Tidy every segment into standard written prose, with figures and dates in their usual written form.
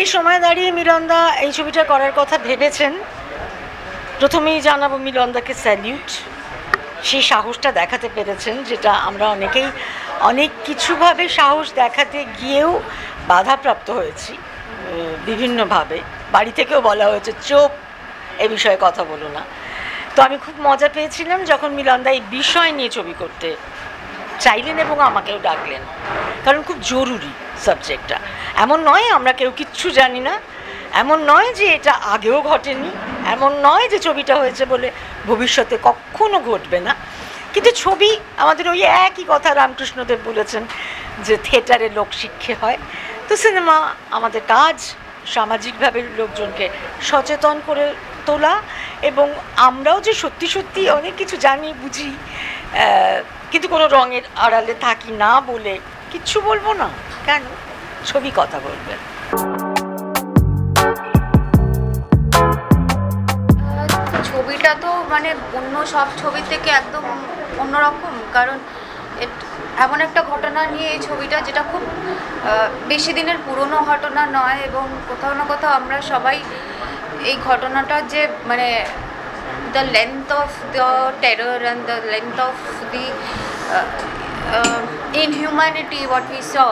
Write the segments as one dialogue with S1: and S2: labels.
S1: এই সময় দাঁড়িয়ে মিলনদা এই ছবিটা করার কথা ভেবেছেন। প্রথমেই জানাবো মিলনদাকে স্যালিউট, সেই সাহসটা দেখাতে পেরেছেন, যেটা আমরা অনেকেই অনেক কিছুভাবে সাহস দেখাতে গিয়েও বাধাপ্রাপ্ত হয়েছি বিভিন্নভাবে। বাড়ি থেকেও বলা হয়েছে চোপ, এ বিষয়ে কথা বলো না। তো আমি খুব মজা পেয়েছিলাম যখন মিলনদা এই বিষয় নিয়ে ছবি করতে চাইলেন এবং আমাকেও ডাকলেন, কারণ খুব জরুরি সাবজেক্টটা। এমন নয় আমরা কেউ কিচ্ছু জানি না, এমন নয় যে এটা আগেও ঘটেনি, এমন নয় যে ছবিটা হয়েছে বলে ভবিষ্যতে কখনো ঘটবে না। কিন্তু ছবি আমাদের ওই একই কথা রামকৃষ্ণদেব বলেছেন যে থিয়েটারে লোকশিক্ষা হয়। তো সিনেমা আমাদের কাজ সামাজিকভাবে লোকজনকে সচেতন করে তোলা, এবং আমরাও যে সত্যি সত্যি অনেক কিছু জানি বুঝি কিন্তু কোনো রঙের আড়ালে থাকি না বলে কিচ্ছু বলবো না। কেন? ছবি কথা বলবে।
S2: ছবিটা তো মানে অন্য সব ছবি থেকে একদম অন্যরকম, কারণ এমন একটা ঘটনা নিয়ে এই ছবিটা যেটা খুব বেশি দিনের পুরনো ঘটনা নয়, এবং কোথাও না কোথাও আমরা সবাই এই ঘটনাটা যে মানে the length of the terror and the length of the inhumanity what we saw,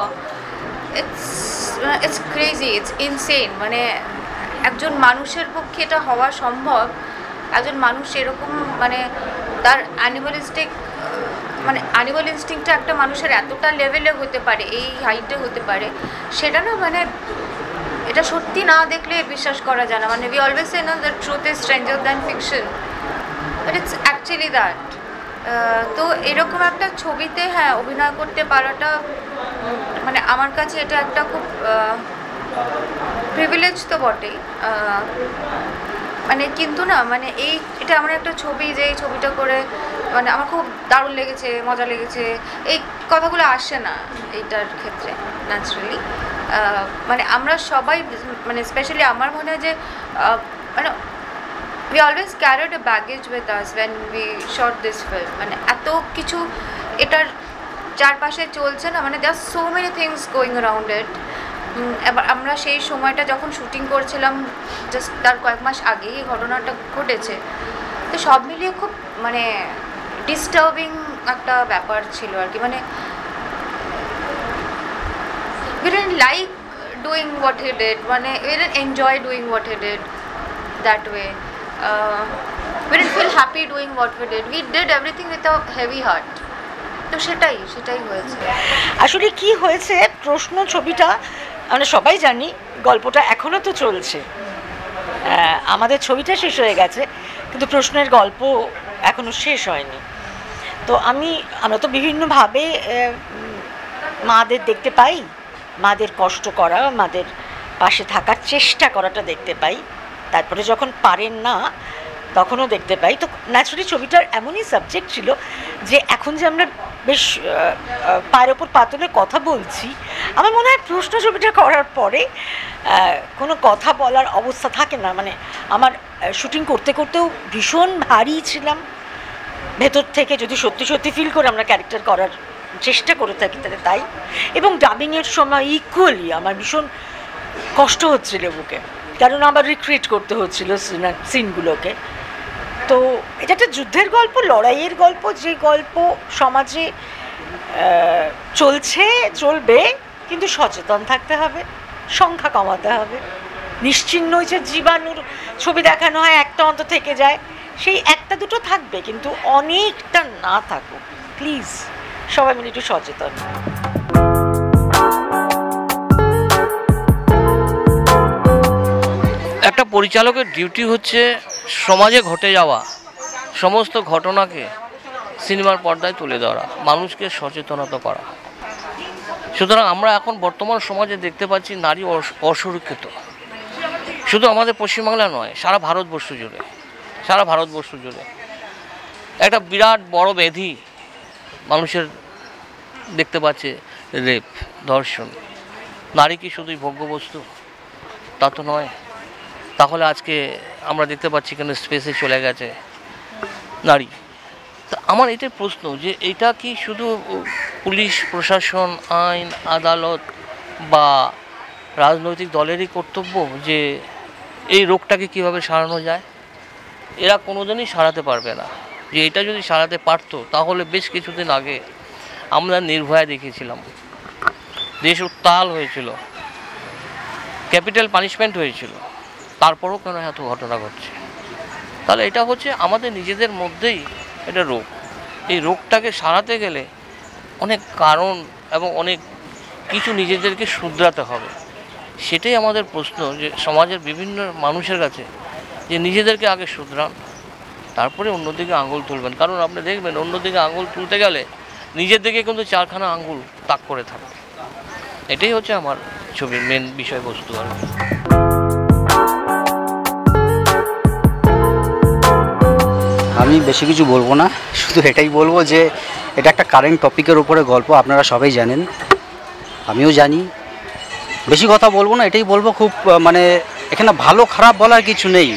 S2: it's crazy, it's insane. মানে একজন মানুষের পক্ষে এটা হওয়া সম্ভব? একজন মানুষ এরকম মানে তার অ্যানিমালিস্টিক মানে অ্যানিমাল ইনস্টিংক্টটা একটা মানুষের এতটা লেভেলে হতে পারে, এই হাইটে হতে পারে, সেটা না মানে এটা সত্যি না দেখলে বিশ্বাস করা যায় না। মানে we always say না that truth is stranger than fiction, but it's actually that. তো এরকম একটা ছবিতে হ্যাঁ অভিনয় করতে পারাটা মানে আমার কাছে এটা একটা খুব প্রিভিলেজ তো বটেই। মানে কিন্তু না মানে এটা আমার একটা ছবি, যে এই ছবিটা করে মানে আমার খুব দারুণ লেগেছে, মজা লেগেছে, এই কথাগুলো আসে না এইটার ক্ষেত্রে ন্যাচারালি। মানে আমরা সবাই মানে স্পেশালি আমার মনে হয় যে মানে we always carried a baggage with us when we shot this film. মানে এত কিছু এটার চারপাশে চলছে না, মানে there are so many things going around it. এবার আমরা সেই সময়টা যখন শুটিং করছিলাম জাস্ট তার কয়েক মাস আগেই এই ঘটনাটা ঘটেছে, তো সব মিলিয়ে খুব মানে ডিস্টার্বিং একটা ব্যাপার ছিল আর কি। মানে we didn't like doing what he did, মানে we didn't enjoy doing what he did that way. We didn't feel happy doing what we did. We did everything with a heavy heart. তো সেটাই হয়েছে।
S1: আসলে কি হয়েছে, প্রশ্ন ছবিটা আমরা সবাই জানি, গল্পটা এখনও তো চলছে। আমাদের ছবিটা শেষ হয়ে গেছে কিন্তু প্রশ্নের গল্প এখনও শেষ হয়নি। তো আমরা তো বিভিন্নভাবে মাদের দেখতে পাই, মাদের কষ্ট করা, মাদের পাশে থাকার চেষ্টা করাটা দেখতে পাই, তারপরে যখন পারেন না তখনও দেখতে পাই। তো ন্যাচারালি ছবিটার এমনই সাবজেক্ট ছিল যে এখন যে আমরা বেশ পায়ের ওপর পা তুলে কথা বলছি, আমার মনে হয় প্রশ্ন ছবিটা করার পরে কোনো কথা বলার অবস্থা থাকে না। মানে আমার শুটিং করতে করতেও ভীষণ ভারী ছিলাম ভেতর থেকে, যদি সত্যি সত্যি ফিল করে আমরা ক্যারেক্টার করার চেষ্টা করে থাকি তাই। এবং ডাবিংয়ের সময় ইকুয়ালি আমার ভীষণ কষ্ট হচ্ছিল বুকে, কারণ আবার রিক্রিয়েট করতে হচ্ছিল সিনগুলোকে। তো এটা একটা যুদ্ধের গল্প, লড়াইয়ের গল্প, যে গল্প সমাজে চলবে, কিন্তু সচেতন থাকতে হবে, সংখ্যা কমাতে হবে। নিশ্চিহ্ন হয়েছে জীবাণুর ছবি দেখানো হয়, একটা অন্ত থেকে যায়, সেই একটা দুটো থাকবে কিন্তু অনেকটা না থাকুক। প্লিজ সবাই মিলে একটু সচেতন।
S3: একটা পরিচালকের ডিউটি হচ্ছে সমাজে ঘটে যাওয়া সমস্ত ঘটনাকে সিনেমার পর্দায় তুলে ধরা, মানুষকে সচেতনতা করা। সুতরাং আমরা এখন বর্তমান সমাজে দেখতে পাচ্ছি নারী অসুরক্ষিত, শুধু আমাদের পশ্চিমবাংলা নয়, সারা ভারতবর্ষ জুড়ে একটা বিরাট বড় ব্যাধি মানুষের দেখতে পাচ্ছে, রেপ, ধর্ষণ। নারী কি শুধুই ভোগ্যবস্তু? তা তো নয়। তাহলে আজকে আমরা দেখতে পাচ্ছি কেন স্পেসে চলে গেছে নারী। তা আমার এটাই প্রশ্ন যে এটা কি শুধু পুলিশ প্রশাসন, আইন, আদালত বা রাজনৈতিক দলেরই কর্তব্য যে এই রোগটাকে কীভাবে সারানো যায়। এরা কোনোদিনই সারাতে পারবে না। যে এটা যদি সারাতে পারতো তাহলে বেশ কিছুদিন আগে আমরা নির্ভয়া দেখিয়েছিলাম, দেশ উত্তাল হয়েছিল, ক্যাপিটাল পানিশমেন্ট হয়েছিল, তারপরও কেন এত ঘটনা ঘটছে? তাহলে এটা হচ্ছে আমাদের নিজেদের মধ্যেই এটা রোগ। এই রোগটাকে সারাতে গেলে অনেক কারণ এবং অনেক কিছু নিজেদেরকে শুধরাতে হবে। সেটাই আমাদের প্রশ্ন, যে সমাজের বিভিন্ন মানুষের কাছে, যে নিজেদেরকে আগে শুধরান, তারপরে অন্যদিকে আঙুল তুলবেন। কারণ আপনি দেখবেন অন্যদিকে আঙুল তুলতে গেলে নিজের দিকে কিন্তু 4খানা আঙুল তাক করে থাকে। এটাই হচ্ছে আমার ছবির মেন বিষয়বস্তু আর কি।
S4: আমি বেশি কিছু বলবো না, শুধু এটাই বলবো যে এটা একটা কারেন্ট টপিকের উপরে গল্প, আপনারা সবাই জানেন, আমিও জানি। বেশি কথা বলবো না, এটাই বলবো খুব মানে এখানে ভালো খারাপ বলার কিছু নেই,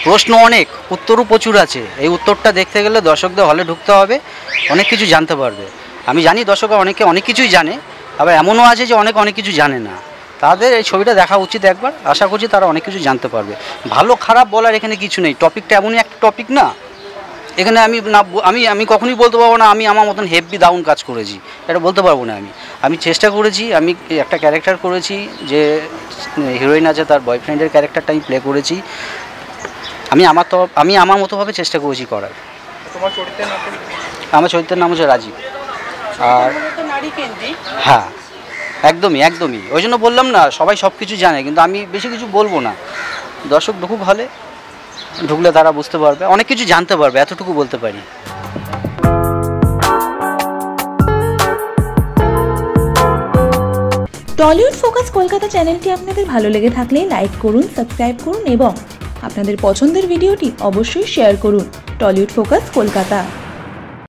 S4: প্রশ্ন অনেক, উত্তরও প্রচুর আছে। এই উত্তরটা দেখতে গেলে দর্শকদের হলে ঢুকতে হবে, অনেক কিছু জানতে পারবে। আমি জানি দর্শকরা অনেকে অনেক কিছুই জানে, আবার এমনও আছে যে অনেক কিছু জানে না। তাদের এই ছবিটা দেখা উচিত একবার, আশা করছি তারা অনেক কিছু জানতে পারবে। ভালো খারাপ বলার এখানে কিছু নেই, টপিকটা এমনই একটা টপিক না, এখানে আমি কখনোই বলতে পারবো না আমি আমার মতন হেভি দাউন কাজ করেছি, এটা বলতে পারবো না। আমি চেষ্টা করেছি, আমি একটা ক্যারেক্টার করেছি যে হিরোইন আছে, তার বয়ফ্রেন্ডের ক্যারেক্টারটা আমি প্লে করেছি। আমি আমার মতোভাবে চেষ্টা করেছি করার। আমার চরিত্রের নাম হচ্ছে রাজীব। আর হ্যাঁ, একদমই ওই জন্য বললাম না, সবাই সব কিছু জানে, কিন্তু আমি বেশি কিছু বলবো না। দর্শক ঢুকুক হলে, ঢুকলে তারা বুঝতে পারবে, অনেক কিছু জানতে পারবে, এতটুকু বলতে পারি।
S5: টলিউড ফোকাস কলকাতা চ্যানেলটি আপনাদের ভালো লেগে থাকলে লাইক করুন, সাবস্ক্রাইব করুন এবং আপনাদের পছন্দের ভিডিওটি অবশ্যই শেয়ার করুন। Tollywood focus Kolkata.